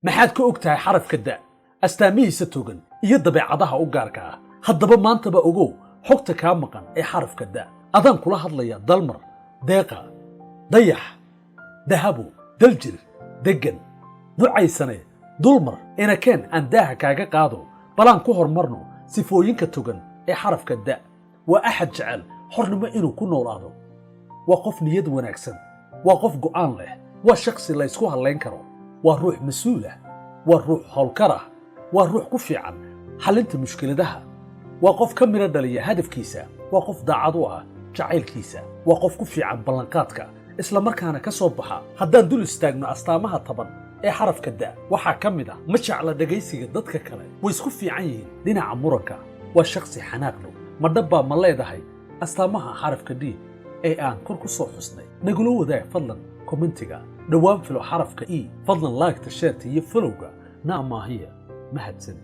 maxaad ka ogtahay xarafka da astaamihiisa togan iyo dabeecadaha u gaarka ah haddaba maantaba ogow xogta kaa maqan ee xarafka da adaan kula hadlaya dalmar deeqa dayax dahabo daljir degan ducaysane dulmar inakeen aan daaha kaaga qaado balaan ku hormarno sifooyinka togan ee xarafka da waa axad jecel xornimo inuu ku noolaado waa qof niyad wanaagsan waa qof go'aan leh waa shakhsi la isku halayn karo waa ruux mas'uul ah waa ruux hawlkar ah waa ruux ku fiican xalinta mushkiladaha waa qof ka mira dhaliya hadafkiisa waa qof daacad u ah jacaylkiisa waa qof ku fiican ballanqaadka isla markaana ka soo baxa haddaan dul istaagno astaamaha taban ee xarafka da waxaa ka mid ah ma jecla dhagaysiga dadka kale way isku fiican yihiin dhinaca muranka waa shakhsi xanaaqlo ma dhabbaa ma leedahay astaamaha xarafka d ee aan kor ku soo xusnay nagula wadaag fadlan kommentiga dhawaan filo xarafka e fadlan laagta sheerta iyo folowga na amaahiya mahadsan